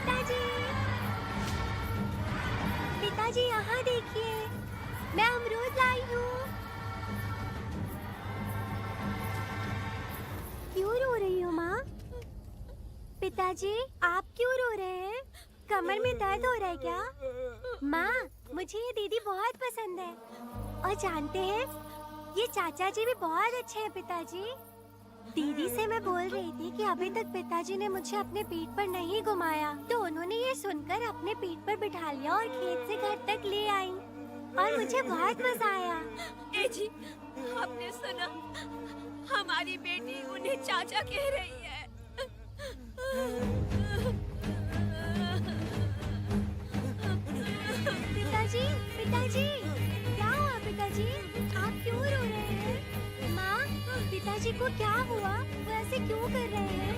पिताजी, पिताजी यहाँ देखिए, मैं अमरूद लाई हूँ। क्यों रो रही हो माँ? पिताजी, आप क्यों रो रहे हैं? कमर में दर्द हो रहा है क्या? माँ, मुझे ये दीदी बहुत पसंद है। और जानते हैं, ये चाचा जी भी बहुत अच्छे हैं पिताजी। दीदी से मैं बोल रही थी कि अभी तक पिताजी ने मुझे अपने पीठ पर नहीं घुमाया, तो उन्होंने ये सुनकर अपने पीठ पर बिठा लिया और खेत से घर तक ले आई और मुझे बहुत मजा आया। ए जी, आपने सुना? हमारी बेटी उन्हें चाचा कह रही है। पिताजी, पिताजी, क्या हुआ पिताजी? आप क्यों रो रहे हैं? माँ, पिताजी को क्या हुआ? वो ऐसे क्यों कर रहे हैं?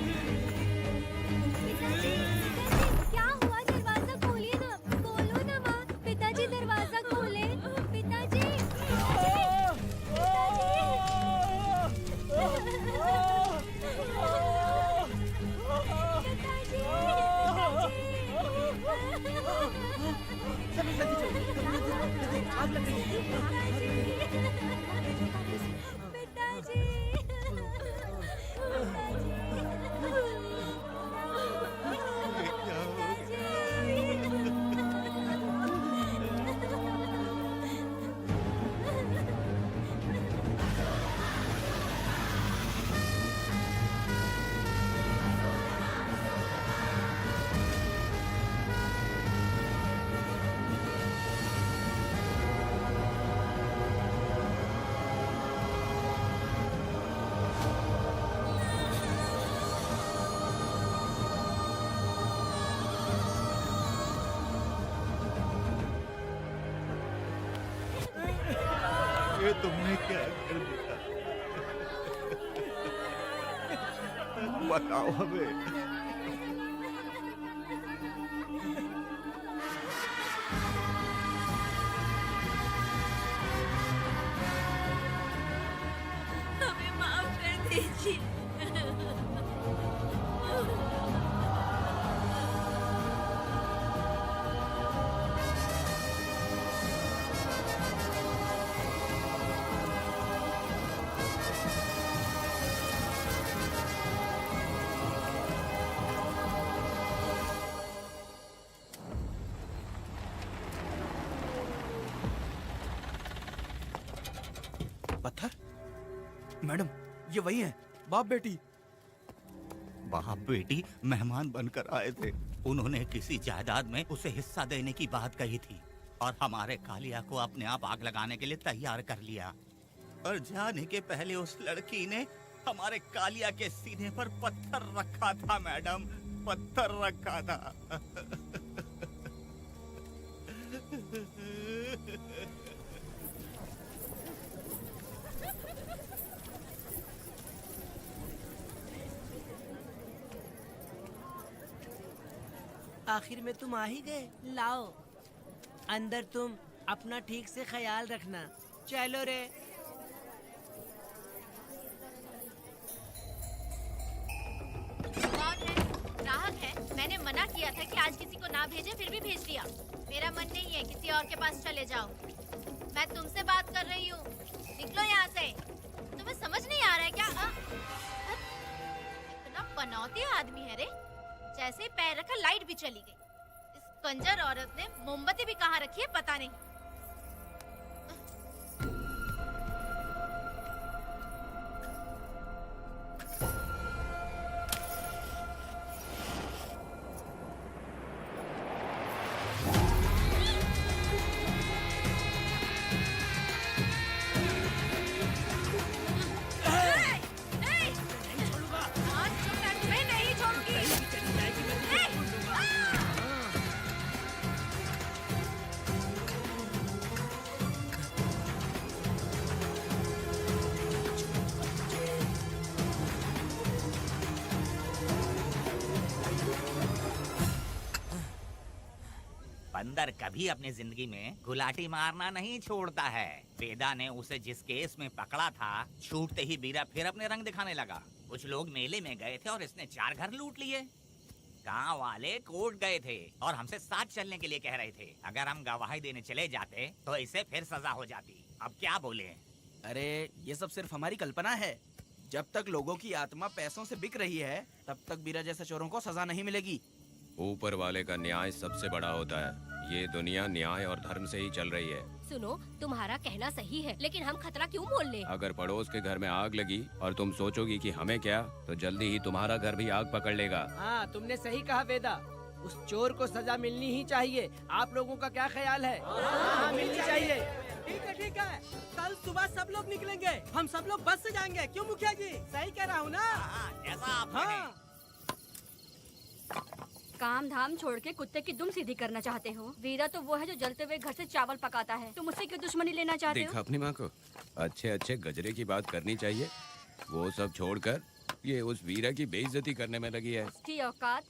पिताजी, पिताजी, क्या हुआ? दरवाजा खोलिए ना, खोलो ना माँ। पिताजी दरवाजा खोले। पिताजी, ये तुमने क्या कर दिया? बताओ हमें। हमें माफ कर दीजिए। पत्थर? मैडम, ये वही है, बाप बेटी। बाप बेटी मेहमान बनकर आए थे। उन्होंने किसी जायदाद में उसे हिस्सा देने की बात कही थी और हमारे कालिया को अपने आप आग लगाने के लिए तैयार कर लिया। और जाने के पहले उस लड़की ने हमारे कालिया के सीने पर पत्थर रखा था मैडम, पत्थर रखा था। आखिर में तुम आ ही गए। लाओ, अंदर तुम अपना ठीक से ख्याल रखना। चलो रे। कौन है? ग्राहक है। मैंने मना किया था कि आज किसी को ना भेजे, फिर भी भेज दिया। मेरा मन नहीं है, किसी और के पास चले जाओ। मैं तुमसे बात कर रही हूँ, निकलो यहाँ से। तुम्हें समझ नहीं आ रहा है क्या? इतना पनौती आदमी है रे। जैसे ही पैर रखा लाइट भी चली गई। इस कंजर औरत ने मोमबत्ती भी कहाँ रखी है पता नहीं। बंदर कभी अपनी जिंदगी में गुलाटी मारना नहीं छोड़ता है। वेदा ने उसे जिस केस में पकड़ा था, छूटते ही बीरा फिर अपने रंग दिखाने लगा। कुछ लोग मेले में गए थे और इसने 4 घर लूट लिए। गांव वाले कोर्ट गए थे और हमसे साथ चलने के लिए कह रहे थे। अगर हम गवाही देने चले जाते तो इसे फिर सजा हो जाती। अब क्या बोले? अरे ये सब सिर्फ हमारी कल्पना है। जब तक लोगों की आत्मा पैसों से बिक रही है तब तक बीरा जैसे चोरों को सजा नहीं मिलेगी। ऊपर वाले का न्याय सबसे बड़ा होता है। ये दुनिया न्याय और धर्म से ही चल रही है। सुनो, तुम्हारा कहना सही है, लेकिन हम खतरा क्यों मोल ले? अगर पड़ोस के घर में आग लगी और तुम सोचोगी कि हमें क्या, तो जल्दी ही तुम्हारा घर भी आग पकड़ लेगा। हाँ, तुमने सही कहा वेदा। उस चोर को सजा मिलनी ही चाहिए। आप लोगों का क्या ख्याल है? हाँ, मिलनी चाहिए। ठीक है। कल सुबह सब लोग निकलेंगे। हम सब लोग बस से जाएंगे। क्यों मुखिया जी? सही कह रहा हूँ ना? जैसा आप कहें। काम धाम छोड़ के कुत्ते की दुम सीधी करना चाहते हो? वीरा तो वो है जो जलते हुए घर से चावल पकाता है। तुम उससे क्यों दुश्मनी लेना चाहते देखा हो? अपनी माँ को, अच्छे अच्छे गजरे की बात करनी चाहिए। वो सब छोड़कर ये उस वीरा की बेइज्जती करने में लगी है। उसकी औकात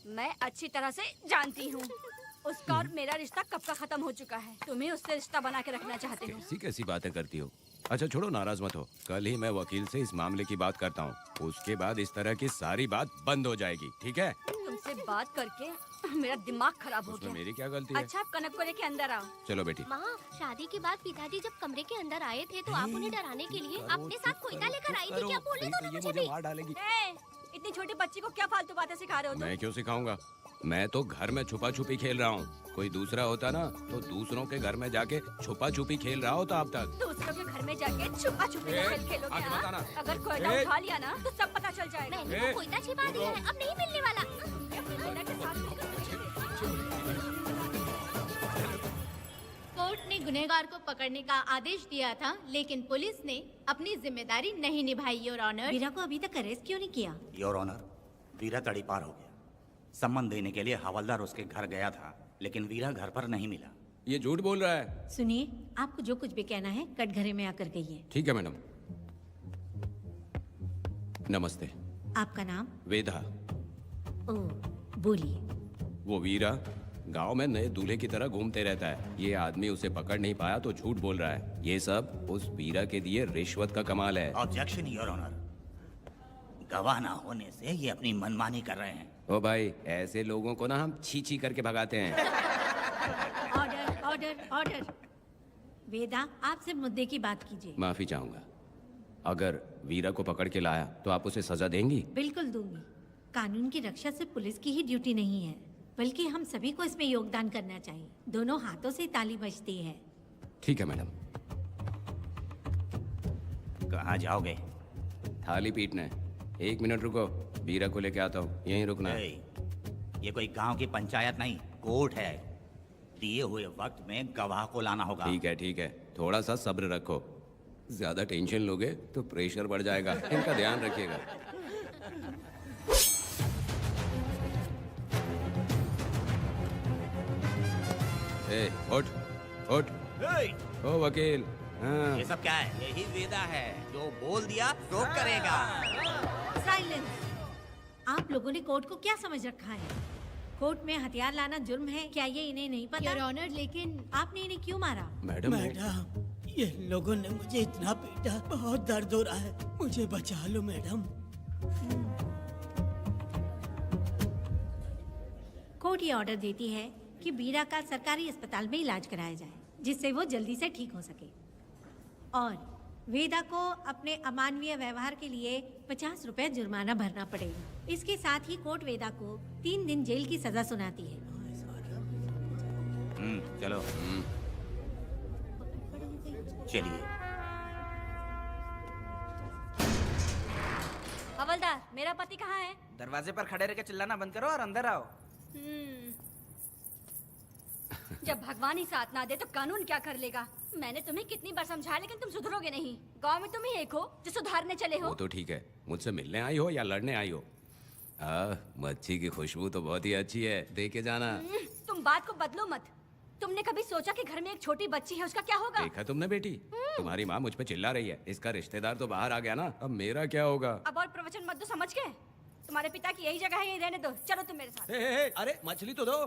मैं अच्छी तरह से जानती हूँ। उसका और मेरा रिश्ता कब का खत्म हो चुका है। तुम्हें उससे रिश्ता बना के रखना चाहते हो। कैसी कैसी बातें करती हो। अच्छा छोड़ो, नाराज मत हो। कल ही मैं वकील से इस मामले की बात करता हूँ। उसके बाद इस तरह की सारी बात बंद हो जाएगी, ठीक है? तुमसे बात करके मेरा दिमाग खराब हो उसमें गया। मेरी क्या गलती है? अच्छा, आप कनक को लेके अंदर आओ। चलो बेटी। माँ, शादी के बाद पिताजी जब कमरे के अंदर आए थे तो आप उन्हें डराने के लिए अपने साथ कोयता लेकर आई थी। क्या बोले तो ये मुझे मार डालेगी। ए, इतनी छोटी बच्ची को क्या फालतू बातें सिखा रहे हो तुम? मैं क्यों सिखाऊंगा? मैं तो घर में छुपा छुपी खेल रहा हूँ। कोई दूसरा होता ना तो दूसरों के घर में जाके छुपा छुपी खेल रहा होता अब तक। दूसरों के घर में जाके छुपा छुपी का खेल खेलोगे? आगे हाँ? बताना। अगर कोयला उठा लिया ना तो सब पता चल जाएगा। मैंने वो कोयता छिपा दिया है, अब नहीं मिलने वाला। कोयला के साथ कोर्ट ने गुनहगार को पकड़ने का आदेश दिया था, लेकिन पुलिस ने अपनी जिम्मेदारी नहीं निभाई। योर ऑनर, वीरा को अभी तक अरेस्ट क्यों नहीं किया? योर ऑनर, वीरा तड़ी पार हो गया। सम्मन देने के लिए हवलदार उसके घर गया था, लेकिन वीरा घर पर नहीं मिला। ये झूठ बोल रहा है। सुनिए, आपको जो कुछ भी कहना है कटघरे में आकर कहिए। ठीक है मैडम। नमस्ते। आपका नाम? वेदा। ओ, बोलिए। वो वीरा गांव में नए दूल्हे की तरह घूमते रहता है। ये आदमी उसे पकड़ नहीं पाया तो झूठ बोल रहा है। ये सब उस वीरा के दिए रिश्वत का कमाल है। ऑब्जेक्शन योर ऑनर, गवाह ना होने से ये अपनी मनमानी कर रहे हैं। ओ भाई, ऐसे लोगों को ना हम छी छी करके भगाते हैं। Order, order, order. वेदा, आपसे मुद्दे की बात कीजिए। माफी चाहूंगा। अगर वीरा को पकड़ के लाया तो आप उसे सजा देंगी? बिल्कुल दूंगी। कानून की रक्षा सिर्फ पुलिस की ही ड्यूटी नहीं है, बल्कि हम सभी को इसमें योगदान करना चाहिए। दोनों हाथों से ताली बजती है। ठीक है मैडम। कहाँ जाओगे? थाली पीटने। 1 मिनट रुको, वीरा को लेके आता हूँ। यहीं रुकना है। ये कोई गांव की पंचायत नहीं, कोर्ट है। दिए हुए वक्त में गवाह को लाना होगा। ठीक है, थोड़ा सा सब्र रखो। ज्यादा टेंशन लोगे तो प्रेशर बढ़ जाएगा। इनका ध्यान रखिएगा। उठ उठ। ओ वकील। हाँ। ये सब क्या है? यही वेदा है, जो बोल दिया तो करेगा। साइलेंस। आप लोगों ने कोर्ट को क्या समझ रखा है? कोर्ट में हथियार लाना जुर्म है, क्या ये इन्हें नहीं पता? योर ऑनर, लेकिन आपने इन्हें क्यों मारा? मैडम मैडम, ये लोगों ने मुझे इतना पीटा, बहुत दर्द हो रहा है, मुझे बचा लो मैडम। कोर्ट ये ऑर्डर देती है कि वीरा का सरकारी अस्पताल में इलाज कराया जाए, जिससे वो जल्दी से ठीक हो सके। और वेदा को अपने अमानवीय व्यवहार के लिए 50 रुपए जुर्माना भरना पड़ेगा। इसके साथ ही कोर्ट वेदा को 3 दिन जेल की सजा सुनाती है। चलो। चलिए। हवलदार, मेरा पति कहाँ है? दरवाजे पर खड़े रह के चिल्लाना बंद करो और अंदर आओ। जब भगवान ही साथ ना दे तो कानून क्या कर लेगा? मैंने तुम्हें कितनी बार समझाया, लेकिन तुम सुधरोगे नहीं। गांव में तुम ही एक हो जो सुधारने चले हो। वो तो ठीक है, मुझसे मिलने आई हो या लड़ने आई हो? मच्छी की खुशबू तो बहुत ही अच्छी है, दे के जाना। तुम बात को बदलो मत। तुमने कभी सोचा कि घर में एक छोटी बच्ची है, उसका क्या होगा? देखा तुमने बेटी, तुम्हारी माँ मुझ पे चिल्ला रही है। इसका रिश्तेदार तो बाहर आ गया ना, अब मेरा क्या होगा? अब और प्रवचन मत दो, समझ गए? तुम्हारे पिता की यही जगह है, यही रहने दो। चलो तुम मेरे साथ। अरे मछली तो दो।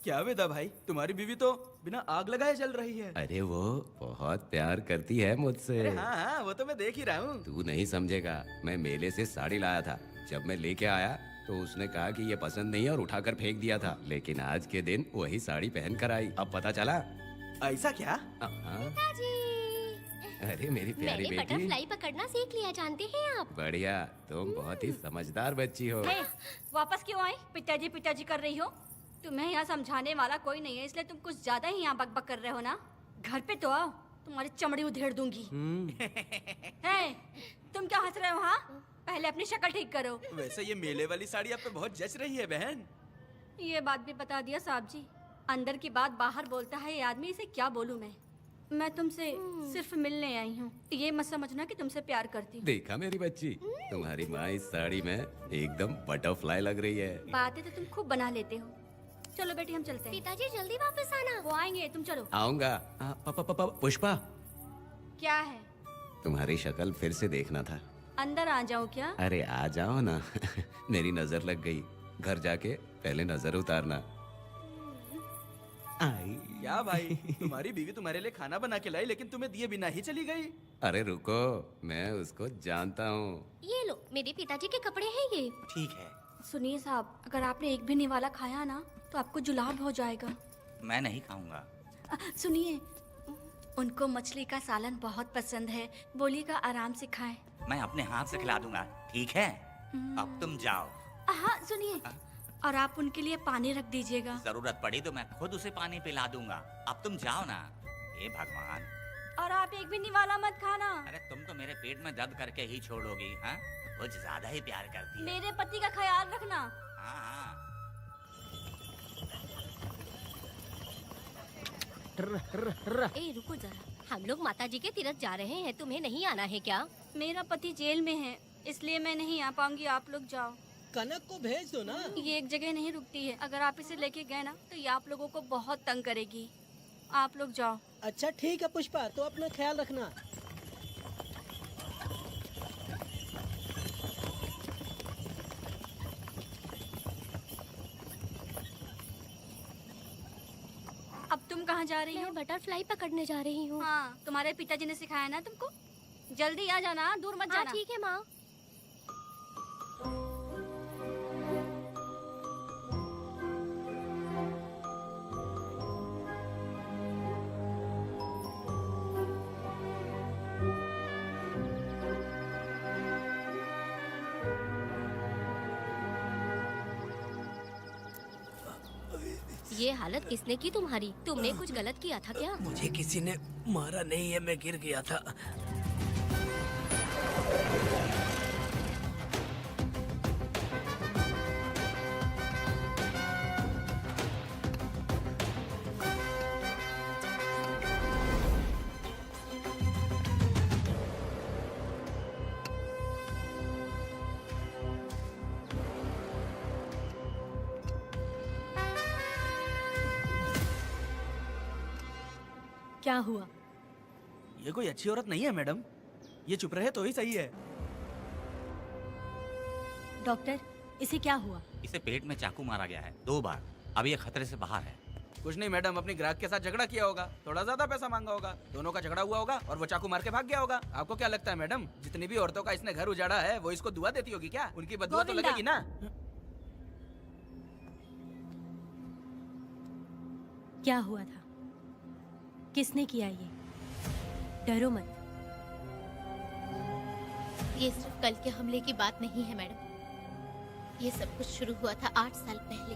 क्या वेदा भाई, तुम्हारी बीवी तो बिना आग लगाए जल रही है। अरे वो बहुत प्यार करती है मुझसे। अरे हाँ, वो तो मैं देख ही रहा हूँ। तू नहीं समझेगा। मैं मेले से साड़ी लाया था, जब मैं लेके आया तो उसने कहा कि ये पसंद नहीं है और उठाकर फेंक दिया था, लेकिन आज के दिन वही साड़ी पहन कर आई। अब पता चला। ऐसा क्या? हाँ। अरे मेरी प्यारी मैंने बेटी, बटरफ्लाई पकड़ना सीख लिया, जानते हैं आप? बढ़िया, तुम बहुत ही समझदार बच्ची हो। हे, वापस क्यों आई? पिताजी पिताजी कर रही हो? तुम्हें यहाँ समझाने वाला कोई नहीं है, इसलिए तुम कुछ ज्यादा ही यहाँ बकबक कर रहे हो ना। घर पे तो आओ, तुम्हारी चमड़ी उधेड़ दूंगी। हे, तुम क्या हंस रहे हो? हाँ, पहले अपनी शक्ल ठीक करो। वैसे ये मेले वाली साड़ी आप पे बहुत जच रही है बहन। ये बात भी बता दिया साहब जी। अंदर की बात बाहर बोलता है ये आदमी, इसे क्या बोलूं मैं तुमसे सिर्फ मिलने आई हूँ। ये मत समझना कि तुमसे प्यार करती हूँ। देखा मेरी बच्ची, तुम्हारी माँ इस साड़ी में एकदम बटरफ्लाई लग रही है। बातें तो तुम खूब बना लेते हो। चलो बेटी हम चलते हैं। पिताजी जल्दी वापस आना। वो आएंगे, तुम चलो। आऊंगा। पुष्पा, क्या है? तुम्हारी शक्ल फिर से देखना था। अंदर आ जाऊँ क्या? अरे आ जाओ ना। मेरी नजर लग गई। घर जाके पहले नजर उतारना। क्या भाई, तुम्हारी बीवी तुम्हारे लिए खाना बना के लाई, लेकिन तुम्हें दिए बिना ही चली गई। अरे रुको, मैं उसको जानता हूँ। ये लो, मेरे पिताजी के कपड़े हैं ये। ठीक है, सुनिए साहब, अगर आपने एक भी निवाला खाया ना तो आपको जुलाब हो जाएगा। मैं नहीं खाऊंगा। सुनिए, उनको मछली का सालन बहुत पसंद है, बोलिएगा आराम से खाएं। मैं अपने हाथ से खिला दूंगा, ठीक है? अब तुम जाओ। हाँ सुनिए, और आप उनके लिए पानी रख दीजिएगा। जरूरत पड़ी तो मैं खुद उसे पानी पिला दूंगा। अब तुम जाओ ना। हे भगवान। और आप एक भी निवाला मत खाना। अरे तुम तो मेरे पेट में दर्द करके ही छोड़ोगी, हाँ? कुछ ज्यादा ही प्यार करती है। मेरे पति का ख्याल रखना। हाँ हाँ। ए रुको जरा, हम लोग माता जी के तीर्थ जा रहे हैं, तुम्हें नहीं आना है क्या? मेरा पति जेल में है, इसलिए मैं नहीं आ पाऊंगी। आप लोग जाओ। कनक को भेज दो ना। ये एक जगह नहीं रुकती है, अगर आप इसे लेके गए ना तो ये आप लोगों को बहुत तंग करेगी। आप लोग जाओ। अच्छा ठीक है पुष्पा, तो अपना ख्याल रखना। अब तुम कहाँ जा रही हो? मैं बटरफ्लाई पकड़ने जा रही हूँ। हाँ, तुम्हारे पिताजी ने सिखाया ना तुमको। जल्दी आ जाना, दूर मत हाँ जाना। ठीक है माँ। ये हालत किसने की तुम्हारी? तुमने कुछ गलत किया था क्या? मुझे किसी ने मारा नहीं है, मैं गिर गया था। क्या हुआ? ये कोई अच्छी औरत नहीं है मैडम, ये चुप रहे तो ही सही है। डॉक्टर, इसे क्या हुआ? इसे पेट में चाकू मारा गया है 2 बार। अब ये खतरे से बाहर है। कुछ नहीं मैडम, अपनी ग्राहक के साथ झगड़ा किया होगा, थोड़ा ज्यादा पैसा मांगा होगा, दोनों का झगड़ा हुआ होगा और वो चाकू मार के भाग गया होगा। आपको क्या लगता है मैडम, जितनी भी औरतों का इसने घर उजाड़ा है वो इसको दुआ देती होगी क्या? उनकी बदुआ तो गोविंदा। लगेगी ना। क्या हुआ था? किसने किया ये? डरो मत। ये सिर्फ कल के हमले की बात नहीं है मैडम। ये सब कुछ शुरू हुआ था 8 साल पहले।